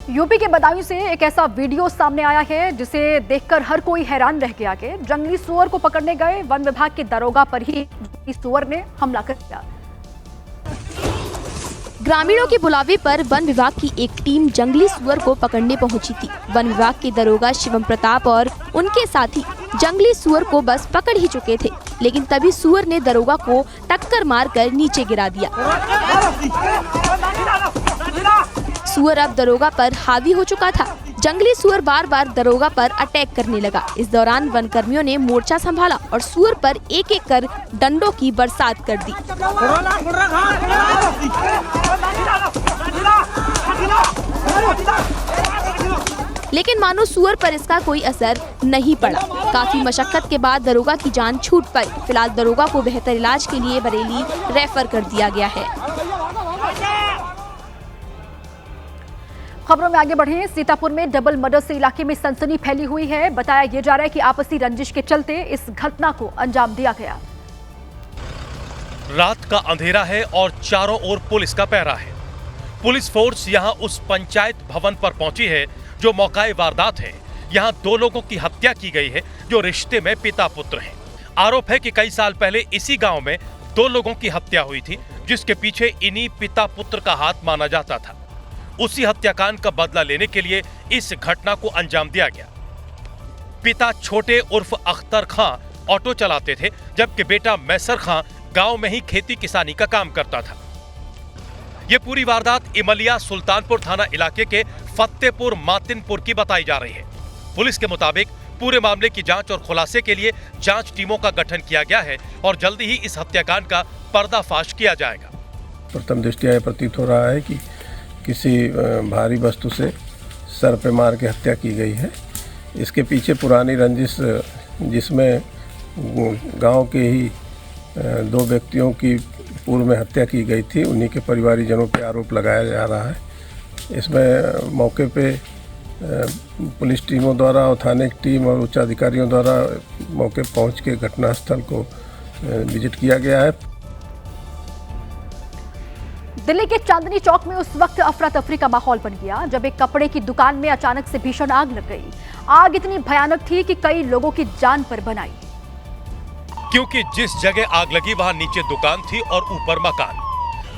UP के बदायूं से एक ऐसा वीडियो सामने आया है जिसे देखकर हर कोई हैरान रह गया कि जंगली सुअर को पकड़ने गए वन विभाग के दरोगा पर ही सुअर ने हमला कर दिया। ग्रामीणों के बुलावे पर वन विभाग की एक टीम जंगली सुअर को पकड़ने पहुंची थी। वन विभाग के दरोगा शिवम प्रताप और उनके साथी जंगली सुअर को बस पकड़ ही चुके थे, लेकिन तभी सुअर ने दरोगा को टक्कर मारकर नीचे गिरा दिया। सुअर अब दरोगा पर हावी हो चुका था। जंगली सुअर बार बार दरोगा पर अटैक करने लगा। इस दौरान वन कर्मियों ने मोर्चा संभाला और सुअर पर एक एक कर डंडों की बरसात कर दी। लेकिन मानो सुअर पर इसका कोई असर नहीं पड़ा। काफी मशक्कत के बाद दरोगा की जान छूट पाई। फिलहाल दरोगा को बेहतर इलाज के लिए बरेली रेफर कर दिया गया है। खबरों में आगे बढ़े। सीतापुर में डबल मर्डर से इलाके में सनसनी फैली हुई है। बताया यह जा रहा है कि आपसी रंजिश के चलते इस घटना को अंजाम दिया गया। रात का अंधेरा है और चारों ओर पुलिस का पहरा है। पुलिस फोर्स यहां उस पंचायत भवन पर पहुंची है जो मौकाए वारदात है। यहां 2 लोगों की हत्या की गई है जो रिश्ते में पिता पुत्र हैं। आरोप है कि कई साल पहले इसी गांव में 2 लोगों की हत्या हुई थी, जिसके पीछे इन्हीं पिता पुत्र का हाथ माना जाता था। उसी हत्याकांड का बदला लेने के लिए इस घटना को अंजाम दिया गया। पिता छोटे उर्फ अख्तर खां ऑटो चलाते थे, जबकि बेटा मैसर खां गांव में ही खेती किसानी का काम करता था। यह पूरी वारदात इमलिया सुल्तानपुर थाना इलाके के फतेहपुर मातिनपुर की बताई जा रही है। पुलिस के मुताबिक पूरे मामले की जांच और खुलासे के लिए जांच टीमों का गठन किया गया है और जल्दी ही इस हत्याकांड का पर्दाफाश किया जाएगा। प्रथम दृष्टया यह प्रतीत हो रहा है कि किसी भारी वस्तु से सर पे मार के हत्या की गई है। इसके पीछे पुरानी रंजिश, जिसमें गांव के ही 2 व्यक्तियों की पूर्व में हत्या की गई थी, उन्हीं के परिवारीजनों पे आरोप लगाया जा रहा है। इसमें मौके पे पुलिस टीमों द्वारा और थाने की टीम और उच्च अधिकारियों द्वारा मौके पहुंच के घटनास्थल को विजिट किया गया है। दिल्ली के चांदनी चौक में उस वक्त अफरा तफरी का माहौल बन गया जब एक कपड़े की दुकान में अचानक से भीषण आग लग गई। आग इतनी भयानक थी कि कई लोगों की जान पर बन आई। क्योंकि जिस जगह आग लगी वहां नीचे दुकान थी और ऊपर मकान।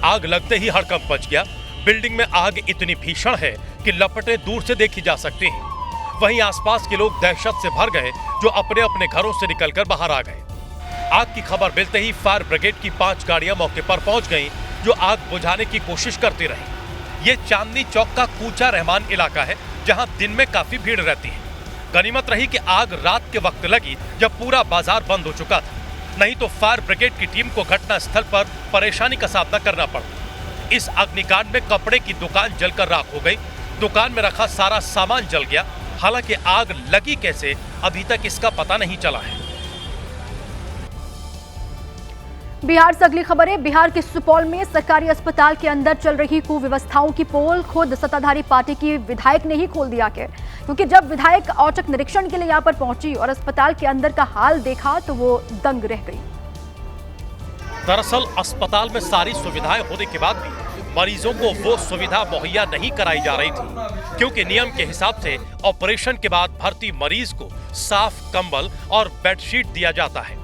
आग लगते ही हड़कंप मच गया। बिल्डिंग में आग इतनी भीषण है कि लपटें दूर से देखी जा सकती हैं। वहीं आसपास के लोग दहशत से भर गए, जो अपने अपने घरों से निकलकर बाहर आ गए। आग की खबर मिलते ही फायर ब्रिगेड की 5 गाड़ियां मौके पर पहुंच गईं, जो आग बुझाने की कोशिश करती रही। ये चांदनी चौक का कूचा रहमान इलाका है, जहां दिन में काफी भीड़ रहती है। गनीमत रही कि आग रात के वक्त लगी जब पूरा बाजार बंद हो चुका था, नहीं तो फायर ब्रिगेड की टीम को घटना स्थल पर परेशानी का सामना करना पड़ा। इस अग्निकांड में कपड़े की दुकान जलकर राख हो गई। दुकान में रखा सारा सामान जल गया। हालांकि आग लगी कैसे, अभी तक इसका पता नहीं चला है। बिहार से अगली खबर है। बिहार के सुपौल में सरकारी अस्पताल के अंदर चल रही कुव्यवस्थाओं की पोल खुद सत्ताधारी पार्टी की विधायक ने ही खोल दिया क्योंकि जब विधायक औचक निरीक्षण के लिए यहां पर पहुंची और अस्पताल के अंदर का हाल देखा तो वो दंग रह गई। दरअसल अस्पताल में सारी सुविधाएं होने के बाद भी मरीजों को वो सुविधा मुहैया नहीं कराई जा रही थी, क्योंकि नियम के हिसाब से ऑपरेशन के बाद भर्ती मरीज को साफ कंबल और बेडशीट दिया जाता है।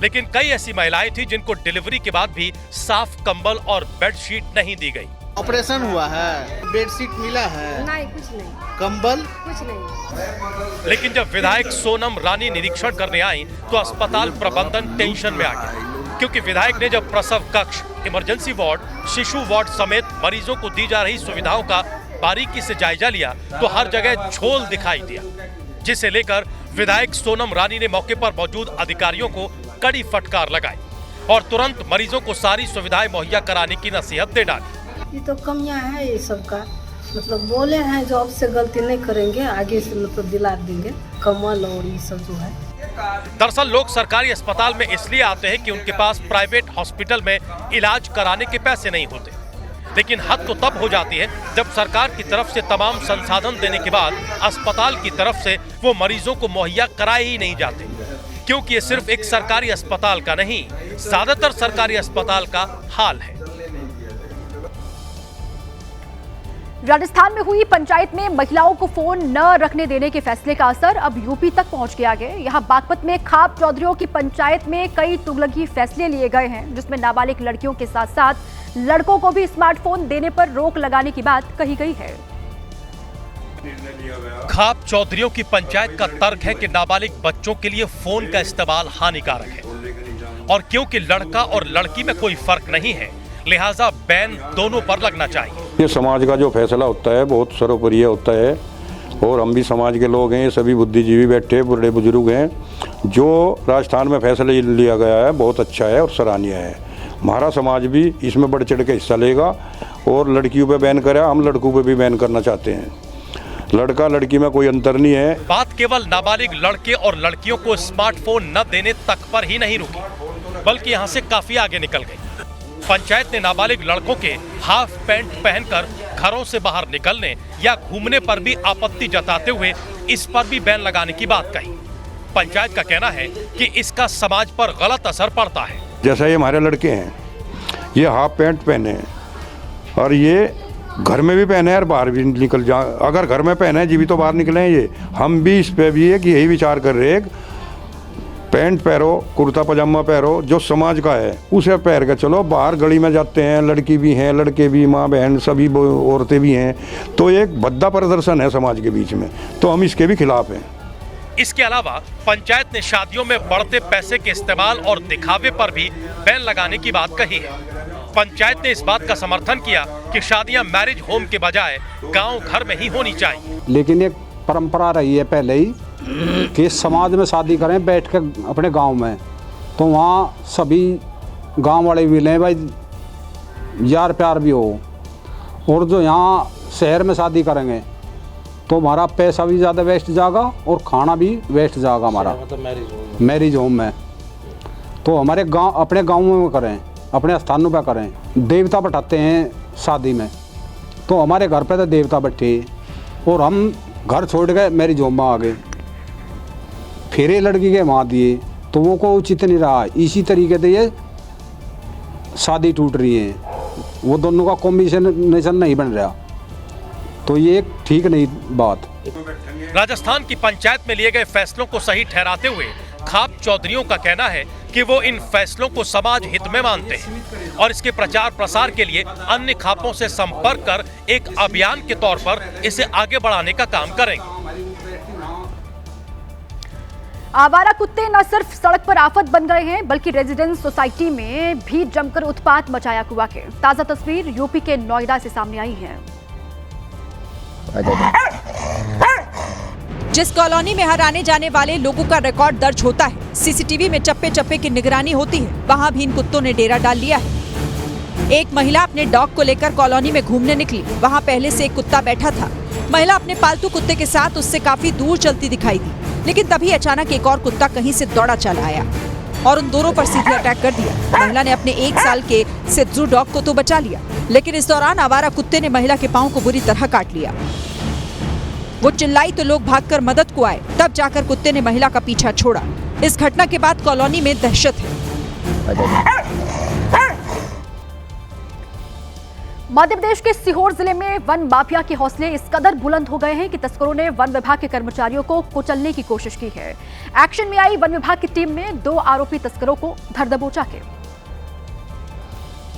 लेकिन कई ऐसी महिलाएं थी जिनको डिलीवरी के बाद भी साफ कंबल और बेडशीट नहीं दी गई। ऑपरेशन हुआ है, बेडशीट मिला है? नहीं, कुछ नहीं। कंबल? कुछ नहीं। लेकिन जब विधायक सोनम रानी निरीक्षण करने आई तो अस्पताल प्रबंधन टेंशन में आ गया, क्योंकि विधायक ने जब प्रसव कक्ष, इमरजेंसी वार्ड, शिशु वार्ड समेत मरीजों को दी जा रही सुविधाओं का बारीकी से जायजा लिया तो हर जगह झोल दिखाई दिया, जिसे लेकर विधायक सोनम रानी ने मौके पर मौजूद अधिकारियों को कड़ी फटकार लगाई और तुरंत मरीजों को सारी सुविधाएं मुहैया कराने की नसीहत दे डाली। ये तो कमियां हैं ये सब का, मतलब बोले हैं जो अब से गलती नहीं करेंगे, आगे से मतलब दिला देंगे कमल और ये सब जो है। दरअसल लोग सरकारी अस्पताल में इसलिए आते हैं कि उनके पास प्राइवेट हॉस्पिटल में इलाज कराने के पैसे नहीं होते। लेकिन हद तो तब हो जाती है जब सरकार की तरफ से तमाम संसाधन देने के बाद अस्पताल की तरफ से वो मरीजों को मुहैया कराए ही नहीं जाते, क्योंकि ये सिर्फ एक सरकारी अस्पताल का नहीं, ज्यादातर सरकारी अस्पताल का हाल है। राजस्थान में हुई पंचायत में महिलाओं को फोन न रखने देने के फैसले का असर अब यूपी तक पहुंच गया है। यहां बागपत में खाप चौधरियों की पंचायत में कई तुगलकी फैसले लिए गए हैं, जिसमें नाबालिग लड़कियों के साथ साथ लड़कों को भी स्मार्टफोन देने पर रोक लगाने की बात कही गई है। खाप चौधरियों की पंचायत का तर्क है कि नाबालिग बच्चों के लिए फोन का इस्तेमाल हानिकारक है और क्योंकि लड़का और लड़की में कोई फर्क नहीं है, लिहाजा बैन दोनों पर लगना चाहिए। ये समाज का जो फैसला होता है बहुत सर्वोपरि होता है और हम भी समाज के लोग हैं, सभी बुद्धिजीवी बैठे बड़े बुजुर्ग हैं। जो राजस्थान में फैसला लिया गया है बहुत अच्छा है और सराहनीय है। हमारा समाज भी इसमें बढ़ चढ़ के हिस्सा लेगा और लड़कियों पे बैन करे, हम लड़कों पे भी बैन करना चाहते हैं। लड़का लड़की में कोई अंतर नहीं है। बात केवल नाबालिग लड़के और लड़कियों को स्मार्टफोन न देने तक पर ही नहीं रुकी, बल्कि यहाँ से काफी आगे निकल गई। पंचायत ने नाबालिग लड़कों के हाफ पैंट पहनकर घरों से बाहर निकलने या घूमने पर भी आपत्ति जताते हुए इस पर भी बैन लगाने की बात कही। पंचायत का कहना है कि इसका समाज पर गलत असर पड़ता है। जैसा ये हमारे लड़के हैं, ये हाफ पैंट पहने हैं और ये घर में भी पहने हैं और बाहर भी निकल जा, अगर घर में पहने हैं जी भी तो बाहर निकले हैं। ये हम भी इस पे भी है कि यही विचार कर रहे हैं, पैंट पहनो, कुर्ता पजामा पहनो, जो समाज का है उसे पहन के चलो। बाहर गली में जाते हैं, लड़की भी हैं, लड़के भी, माँ बहन सभी औरतें भी हैं, तो एक भद्दा प्रदर्शन है समाज के बीच में, तो हम इसके भी खिलाफ हैं। इसके अलावा पंचायत ने शादियों में बढ़ते पैसे के इस्तेमाल और दिखावे पर भी बैन लगाने की बात कही है। पंचायत ने इस बात का समर्थन किया कि शादियां मैरिज होम के बजाय गांव घर में ही होनी चाहिए। लेकिन एक परंपरा रही है पहले ही कि समाज में शादी करें बैठ कर अपने गांव में, तो वहाँ सभी गांव वाले भी लें भाई, यार प्यार भी हो। और जो यहाँ शहर में शादी करेंगे तो हमारा पैसा भी ज़्यादा वेस्ट जाएगा और खाना भी वेस्ट जाएगा हमारा, मतलब मैरिज होम में। तो हमारे गांव अपने गाँव में करें, अपने स्थानों पर करें। देवता बैठाते हैं शादी में, तो हमारे घर पे तो देवता बैठे और हम घर छोड़ के मैरिज होम में आ गए, फिर ये लड़की के वहाँ दिए, तो वो को उचित नहीं रहा। इसी तरीके से ये शादी टूट रही है, वो दोनों का कॉम्बिनेशन नहीं बन रहा, तो ये एक ठीक नहीं बात। राजस्थान की पंचायत में लिए गए फैसलों को सही ठहराते हुए खाप चौधरियों का कहना है कि वो इन फैसलों को समाज हित में मानते हैं और इसके प्रचार प्रसार के लिए अन्य खापों से संपर्क कर एक अभियान के तौर पर इसे आगे बढ़ाने का काम करेंगे। आवारा कुत्ते न सिर्फ सड़क पर आफत बन गए हैं, बल्कि रेजिडेंस सोसाइटी में भी जमकर उत्पात मचाया हुआ है। ताजा तस्वीर यूपी के नोएडा से सामने आई है। जिस कॉलोनी में हर आने जाने वाले लोगों का रिकॉर्ड दर्ज होता है, सीसीटीवी में चप्पे चप्पे की निगरानी होती है, वहाँ भी इन कुत्तों ने डेरा डाल लिया है। एक महिला अपने डॉग को लेकर कॉलोनी में घूमने निकली, वहाँ पहले से एक कुत्ता बैठा था। महिला अपने पालतू कुत्ते के साथ उससे काफी दूर चलती दिखाई दी, लेकिन तभी अचानक एक और कुत्ता कहीं से दौड़ा चला आया और उन दोनों पर सीधे अटैक कर दिया। महिला ने अपने 1 साल के सिट्जू डॉग को तो बचा लिया, लेकिन इस दौरान आवारा कुत्ते ने महिला के पाँव को बुरी तरह काट लिया। वो चिल्लाई तो लोग भागकर मदद को आए, तब जाकर कुत्ते ने महिला का पीछा छोड़ा। इस घटना के बाद कॉलोनी में दहशत है। मध्य प्रदेश के सीहोर जिले में वन माफिया के हौसले इस कदर बुलंद हो गए हैं कि तस्करों ने वन विभाग के कर्मचारियों को कुचलने की कोशिश की है। एक्शन में आई वन विभाग की टीम ने 2 आरोपी तस्करों को धर दबोचा के।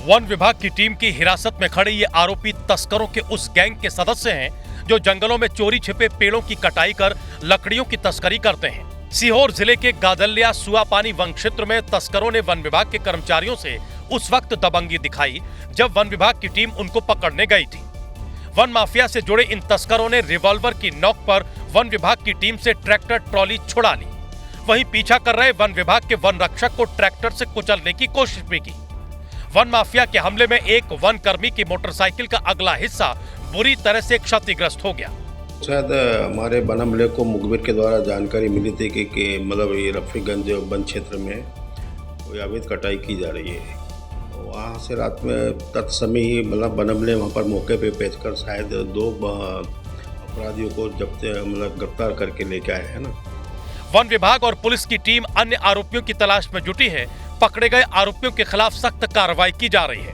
वन विभाग की टीम की हिरासत में खड़े ये आरोपी तस्करों के उस गैंग के सदस्य हैं जो जंगलों में चोरी छिपे पेड़ों की कटाई कर लकड़ियों की तस्करी करते हैं। सीहोर जिले के गादलिया सुआपानी वन क्षेत्र में तस्करों ने वन विभाग के कर्मचारियों से उस वक्त दबंगी दिखाई जब वन विभाग की टीम उनको पकड़ने गई थी। वन माफिया से जुड़े इन तस्करों ने रिवॉल्वर की नोक पर वन विभाग की टीम से ट्रैक्टर ट्रॉली छुड़ा ली। वहीं पीछा कर रहे वन विभाग के वन रक्षक को ट्रैक्टर से कुचलने की कोशिश भी की। वन माफिया के हमले में एक वन कर्मी की मोटरसाइकिल का अगला हिस्सा बुरी तरह से क्षतिग्रस्त हो गया। शायद हमारे वन अमले को मुखबिर के द्वारा जानकारी मिली थी कि मतलब ये रफीगंज वन क्षेत्र में कोई अवैध कटाई की जा रही है। वहाँ से रात में तत्समय ही मतलब वन अमले वहाँ पर मौके पे पहुंचकर शायद 2 अपराधियों को गिरफ्तार करके लेके आए हैं ना। वन विभाग और पुलिस की टीम अन्य आरोपियों की तलाश में जुटी है। पकड़े गए आरोपियों के खिलाफ सख्त कार्रवाई की जा रही है।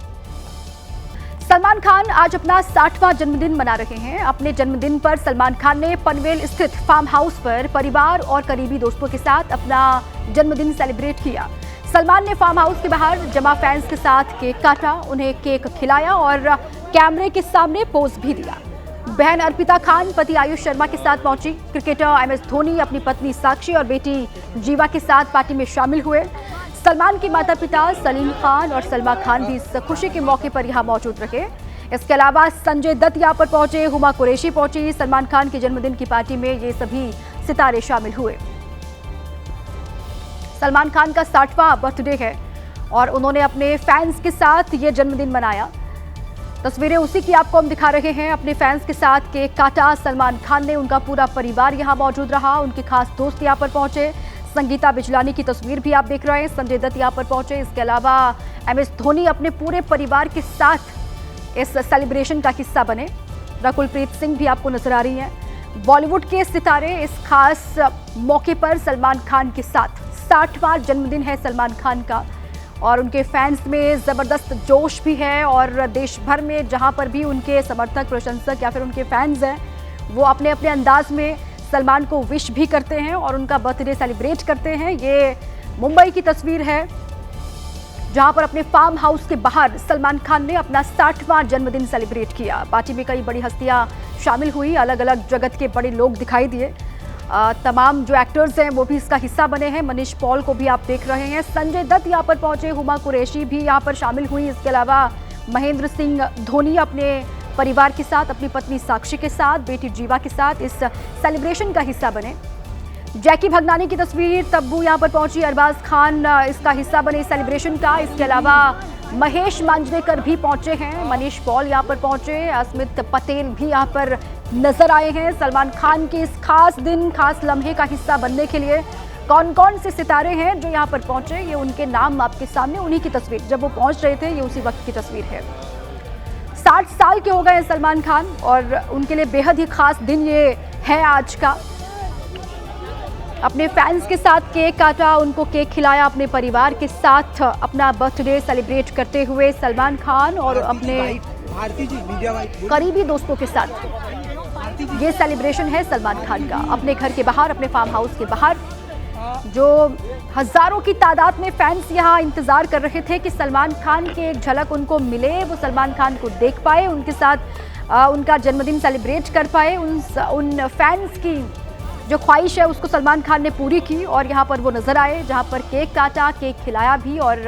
सलमान खान आज अपना 60वां जन्मदिन मना रहे हैं। अपने जन्मदिन पर सलमान खान ने पनवेल स्थित फार्म हाउस पर परिवार और करीबी दोस्तों के साथ अपना जन्मदिन सेलिब्रेट किया। सलमान ने फार्म हाउस के बाहर जमा फैंस के साथ केक काटा, उन्हें केक खिलाया और कैमरे के सामने पोज भी दिया। बहन अर्पिता खान पति आयुष शर्मा के साथ पहुंची। क्रिकेटर MS धोनी अपनी पत्नी साक्षी और बेटी जीवा के साथ पार्टी में शामिल हुए। सलमान के माता पिता सलीम खान और सलमा खान भी इस खुशी के मौके पर यहां मौजूद रहे। इसके अलावा संजय दत्त यहां पर पहुंचे, हुमा कुरैशी पहुंची। सलमान खान के जन्मदिन की पार्टी में ये सभी सितारे शामिल हुए। सलमान खान का 60वां बर्थडे है और उन्होंने अपने फैंस के साथ ये जन्मदिन मनाया। तस्वीरें उसी की आपको हम दिखा रहे हैं। अपने फैंस के साथ केक काटा सलमान खान ने, उनका पूरा परिवार यहां मौजूद रहा। उनके खास दोस्त यहां पर पहुंचे। संगीता बिजलानी की तस्वीर भी आप देख रहे हैं। संजय दत्त यहां पर पहुंचे। इसके अलावा MS धोनी अपने पूरे परिवार के साथ इस सेलिब्रेशन का हिस्सा बने। रकुलप्रीत सिंह भी आपको नजर आ रही हैं। बॉलीवुड के सितारे इस खास मौके पर सलमान खान के साथ 60वां जन्मदिन है सलमान खान का और उनके फैंस में ज़बरदस्त जोश भी है और देश भर में जहां पर भी उनके समर्थक, प्रशंसक या फिर उनके फैंस हैं, वो अपने अपने अंदाज में सलमान को विश भी करते हैं और उनका बर्थडे सेलिब्रेट करते हैं। ये मुंबई की तस्वीर है जहां पर अपने फार्म हाउस के बाहर सलमान खान ने अपना 60वां जन्मदिन सेलिब्रेट किया। पार्टी में कई बड़ी हस्तियां शामिल हुई, अलग अलग जगत के बड़े लोग दिखाई दिए। तमाम जो एक्टर्स हैं वो भी इसका हिस्सा बने हैं। मनीष पॉल को भी आप देख रहे हैं। संजय दत्त यहाँ पर पहुंचे, हुमा कुरैशी भी यहाँ पर शामिल हुई। इसके अलावा महेंद्र सिंह धोनी अपने परिवार के साथ, अपनी पत्नी साक्षी के साथ, बेटी जीवा के साथ इस सेलिब्रेशन का हिस्सा बने। जैकी भगनानी की तस्वीर, तब्बू यहाँ पर पहुंची, अरबाज खान इसका हिस्सा बने इस सेलिब्रेशन का। इसके अलावा महेश मांजरेकर भी पहुंचे हैं, मनीष पॉल यहाँ पर पहुंचे, अस्मित पटेल भी यहाँ पर नजर आए हैं। सलमान खान के इस खास दिन, खास लम्हे का हिस्सा बनने के लिए कौन कौन से सितारे हैं जो यहाँ पर पहुंचे, ये उनके नाम आपके सामने, उन्हीं की तस्वीर जब वो पहुंच रहे थे, ये उसी वक्त की तस्वीर है। 60 साल के हो गए सलमान खान और उनके लिए बेहद ही खास दिन ये है आज का। अपने फैंस के साथ केक काटा, उनको केक खिलाया, अपने परिवार के साथ अपना बर्थडे सेलिब्रेट करते हुए सलमान खान और अपने करीबी दोस्तों के साथ ये सेलिब्रेशन है सलमान खान का। अपने घर के बाहर, अपने फार्म हाउस के बाहर जो हजारों की तादाद में फैंस यहाँ इंतजार कर रहे थे कि सलमान खान की एक झलक उनको मिले, वो सलमान खान को देख पाए, उनके साथ उनका जन्मदिन सेलिब्रेट कर पाए। उन फैंस की जो ख्वाहिश है उसको सलमान खान ने पूरी की और यहाँ पर वो नजर आए, जहाँ पर केक काटा, केक खिलाया भी। और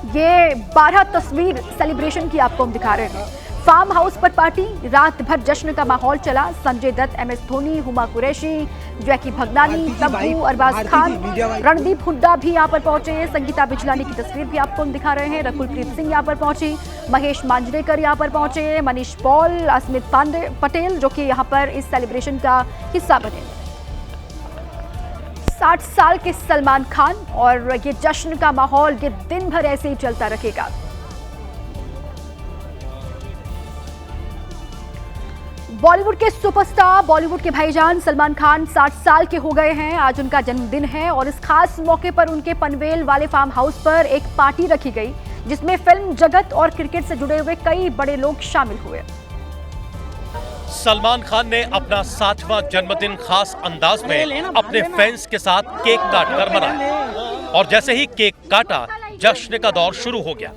ये 12 तस्वीर सेलिब्रेशन की आपको हम दिखा रहे हैं। फार्म हाउस पर पार्टी, रात भर जश्न का माहौल चला। संजय दत्त, MS धोनी, हुमा कुरैशी, जैकी भगनानी, तब्बू, अरबाज खान, रणदीप हुड्डा भी यहाँ पर पहुंचे। संगीता बिजलानी की तस्वीर भी आपको हम दिखा रहे हैं। रकुलप्रीत सिंह यहाँ पर पहुंची, महेश मांजरेकर यहाँ पर पहुंचे, मनीष पॉल, अस्मित पटेल जो कि यहाँ पर इस सेलिब्रेशन का हिस्सा बने। 60 साल के सलमान खान और ये जश्न का माहौल ये दिन भर ऐसे ही चलता रहेगा। बॉलीवुड के सुपरस्टार, बॉलीवुड के भाईजान सलमान खान 60 साल के हो गए हैं। आज उनका जन्मदिन है और इस खास मौके पर उनके पनवेल वाले फार्म हाउस पर एक पार्टी रखी गई जिसमें फिल्म जगत और क्रिकेट से जुड़े हुए कई बड़े लोग शामिल हुए। सलमान खान ने अपना 60वां जन्मदिन खास अंदाज में अपने फैंस के साथ केक काटकर मनाया और जैसे ही केक काटा, जश्न का दौर शुरू हो गया।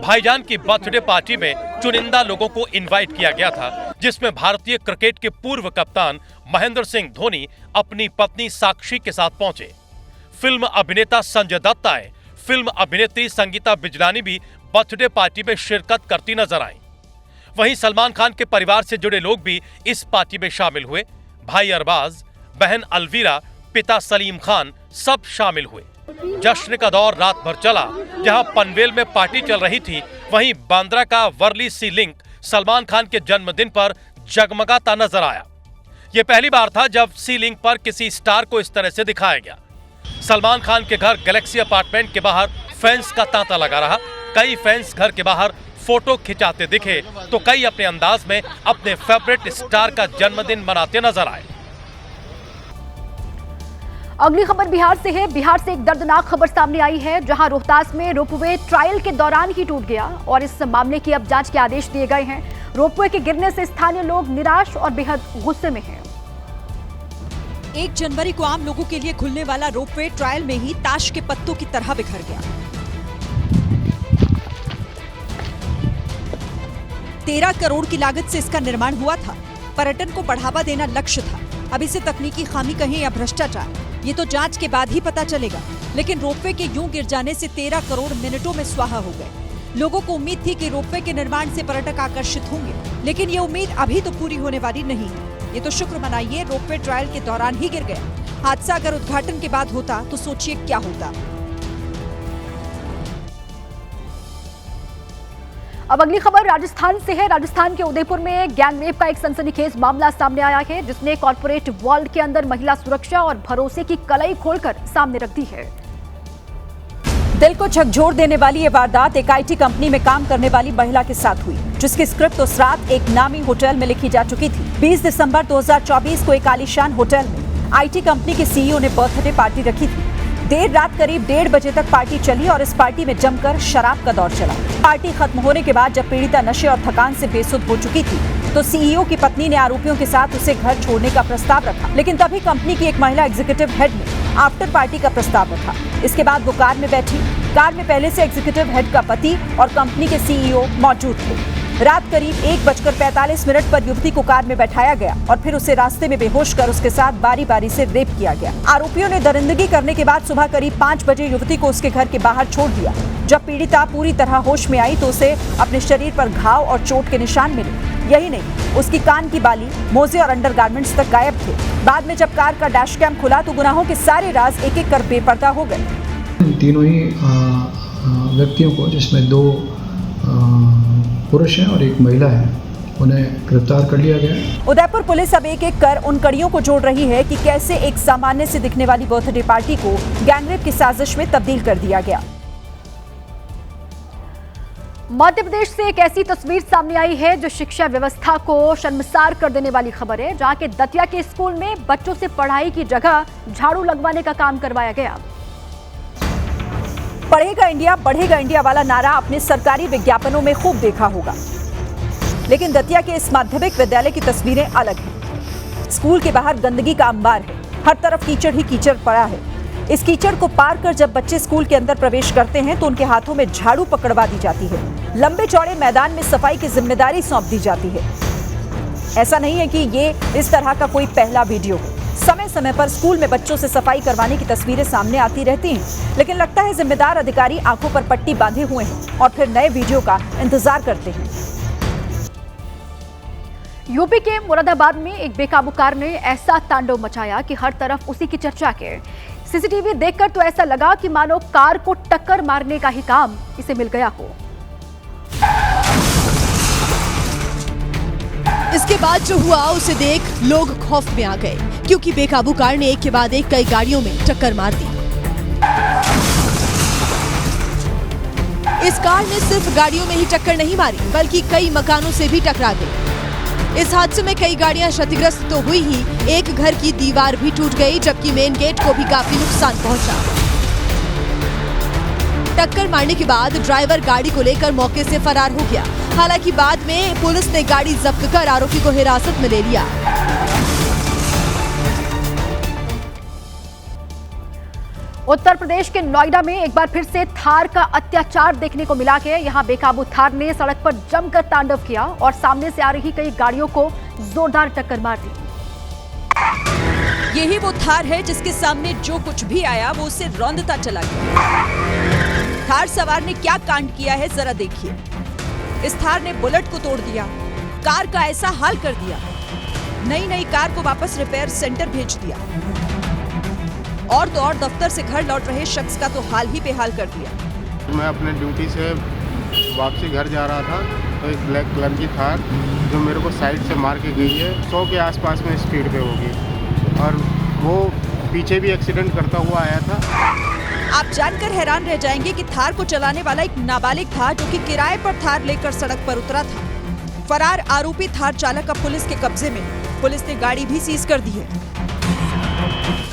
भाईजान की बर्थडे पार्टी में चुनिंदा लोगों को इनवाइट किया गया था, जिसमें भारतीय क्रिकेट के पूर्व कप्तान महेंद्र सिंह धोनी अपनी पत्नी साक्षी के साथ पहुंचे। फिल्म अभिनेता संजय दत्त आए। फिल्म अभिनेत्री संगीता बिजलानी भी बर्थडे पार्टी में शिरकत करती नजर आई। वहीं सलमान खान के परिवार से जुड़े लोग भी इस पार्टी में शामिल हुए। भाई अरबाज, बहन अलवीरा, पिता सलीम खान सब शामिल हुए। जश्न का दौर रात भर चला। जहां पनवेल में पार्टी चल रही थी, वहीं बांद्रा का वर्ली सी लिंक सलमान खान के जन्मदिन पर जगमगाता नजर आया। यह पहली बार था जब सी लिंक पर किसी स्टार को इस तरह से दिखाया गया। सलमान खान के घर गैलेक्सी अपार्टमेंट के बाहर फैंस का तांता लगा रहा। कई फैंस घर के बाहर फोटो खिंचाते दिखे तो कई अपने अंदाज में अपने फेवरेट स्टार का जन्मदिन मनाते नजर आए। अगली खबर बिहार से है। बिहार से एक दर्दनाक खबर सामने आई है, जहां रोहतास में रोपवे ट्रायल के दौरान ही टूट गया और इस मामले की अब जांच के आदेश दिए गए हैं। रोपवे के गिरने से स्थानीय लोग निराश और बेहद गुस्से में हैं। 1 जनवरी को आम लोगों के लिए खुलने वाला रोपवे ट्रायल में ही ताश के पत्तों की तरह बिखर गया। 13 करोड़ की लागत से इसका निर्माण हुआ था। पर्यटन को बढ़ावा देना लक्ष्य था। अब इसे तकनीकी खामी कहें या भ्रष्टाचार, ये तो जांच के बाद ही पता चलेगा। लेकिन रोपवे के यूं गिर जाने से 13 करोड़ मिनटों में स्वाहा हो गए। लोगों को उम्मीद थी कि रोपवे के निर्माण से पर्यटक आकर्षित होंगे, लेकिन ये उम्मीद अभी तो पूरी होने वाली नहीं है। ये तो शुक्र मनाइए रोपवे ट्रायल के दौरान ही गिर गया। हादसा अगर उद्घाटन के बाद होता तो सोचिए क्या होता। अब अगली खबर राजस्थान से है। राजस्थान के उदयपुर में गैंगरेप का एक सनसनीखेज मामला सामने आया है, जिसने कॉर्पोरेट वर्ल्ड के अंदर महिला सुरक्षा और भरोसे की कलई खोलकर सामने रख दी है। दिल को झकझोर देने वाली ये वारदात एक आईटी कंपनी में काम करने वाली महिला के साथ हुई, जिसकी स्क्रिप्ट उस रात एक नामी होटल में लिखी जा चुकी थी। 20 दिसंबर 2024 को एक आलीशान होटल में आईटी कंपनी के सीईओ ने बर्थडे पार्टी रखी थी। देर रात करीब 1:30 बजे तक पार्टी चली और इस पार्टी में जमकर शराब का दौर चला। पार्टी खत्म होने के बाद जब पीड़िता नशे और थकान से बेसुध हो चुकी थी, तो सीईओ की पत्नी ने आरोपियों के साथ उसे घर छोड़ने का प्रस्ताव रखा। लेकिन तभी कंपनी की एक महिला एग्जीक्यूटिव हेड ने आफ्टर पार्टी का प्रस्ताव रखा। इसके बाद वो कार में बैठी। कार में पहले से एग्जीक्यूटिव हेड का पति और कंपनी के सीईओ मौजूद थे। रात करीब 1:45 पर युवती को कार में बैठाया गया और फिर उसे रास्ते में बेहोश कर उसके साथ बारी बारी से रेप किया गया। आरोपियों ने दरिंदगी करने के बाद सुबह करीब 5 बजे युवती को उसके घर के बाहर छोड़ दिया। जब पीड़िता पूरी तरह होश में आई तो उसे अपने शरीर पर घाव और चोट के निशान मिले। यही नहीं, उसकी कान की बाली, मोजे और अंडरगारमेंट्स तक गायब थे। बाद में जब कार का डैश कैम खुला तो गुनाहों के सारे राज एक एक कर बेपर्दा हो गए। तीनों ही व्यक्तियों को, जिसमें 2 पुरुष हैं और 1 महिला है, उन्हें गिरफ्तार कर लिया गया। उदयपुर पुलिस अब एक एक कर उन कड़ियों को जोड़ रही है कि कैसे एक सामान्य से दिखने वाली बर्थडे पार्टी को गैंगरेप की साजिश में तब्दील कर दिया गया। मध्य प्रदेश से एक ऐसी तस्वीर सामने आई है जो शिक्षा व्यवस्था को शर्मसार कर देने वाली खबर है, जहां के दतिया के स्कूल में बच्चों से पढ़ाई की जगह झाड़ू लगवाने का काम करवाया गया। पढ़ेगा इंडिया बढ़ेगा इंडिया वाला नारा अपने सरकारी विज्ञापनों में खूब देखा होगा, लेकिन दतिया के इस माध्यमिक विद्यालय की तस्वीरें अलग हैं। स्कूल के बाहर गंदगी का अंबार है, हर तरफ कीचड़ ही कीचड़ पड़ा है। इस कीचड़ को पार कर जब बच्चे स्कूल के अंदर प्रवेश करते हैं तो उनके हाथों में झाड़ू पकड़वा दी जाती है। लंबे चौड़े मैदान में सफाई की जिम्मेदारी सौंप दी जाती है। ऐसा नहीं है कि ये इस तरह का कोई पहला वीडियो हो। समय समय पर स्कूल में बच्चों से सफाई करवाने की तस्वीरें सामने आती रहती हैं, लेकिन लगता है जिम्मेदार अधिकारी आंखों पर पट्टी बांधे हुए हैं और फिर नए वीडियो का इंतजार करते हैं। यूपी के मुरादाबाद में एक बेकाबू कार ने ऐसा तांडव मचाया कि हर तरफ उसी की चर्चा के। सीसीटीवी देखकर तो ऐसा लगा कि मानो कार को टक्कर मारने का ही काम इसे मिल गया हो। इसके बाद जो हुआ उसे देख लोग खौफ में आ गए, क्योंकि बेकाबू कार ने एक के बाद एक कई गाड़ियों में टक्कर मार दी। इस कार ने सिर्फ गाड़ियों में ही टक्कर नहीं मारी, बल्कि कई मकानों से भी टकरा गई। इस हादसे में कई गाड़ियां क्षतिग्रस्त तो हुई ही, एक घर की दीवार भी टूट गई, जबकि मेन गेट को भी काफी नुकसान पहुंचा। टक्कर मारने के बाद ड्राइवर गाड़ी को लेकर मौके से फरार हो गया। हालांकि बाद में पुलिस ने गाड़ी जब्त कर आरोपी को हिरासत में ले लिया। उत्तर प्रदेश के नोएडा में एक बार फिर से थार का अत्याचार देखने को मिला है। यहां बेकाबू थार ने सड़क पर जमकर तांडव किया और सामने से आ रही कई गाड़ियों को जोरदार टक्कर मार दी। यही वो थार है जिसके सामने जो कुछ भी आया वो उसे रौंदता चला गया। थार सवार ने क्या कांड किया है जरा देखिए। इस थार ने बुलेट को तोड़ दिया, कार का ऐसा हाल कर दिया, नई कार को वापस रिपेयर सेंटर भेज दिया, और तो और दफ्तर से घर लौट रहे शख्स का तो हाल ही बेहाल कर दिया। मैं अपने ड्यूटी से वापसी घर जा रहा था तो एक ब्लैक कलर की थार जो मेरे को साइड से मार के गई है, 100 के आसपास में स्पीड पे होगी, और वो पीछे भी एक्सीडेंट करता हुआ आया था। आप जानकर हैरान रह जाएंगे कि थार को चलाने वाला एक नाबालिग था, जो कि किराए पर थार लेकर सड़क पर उतरा था। फरार आरोपी थार चालक अब पुलिस के कब्जे में। पुलिस ने गाड़ी भी सीज कर दी है।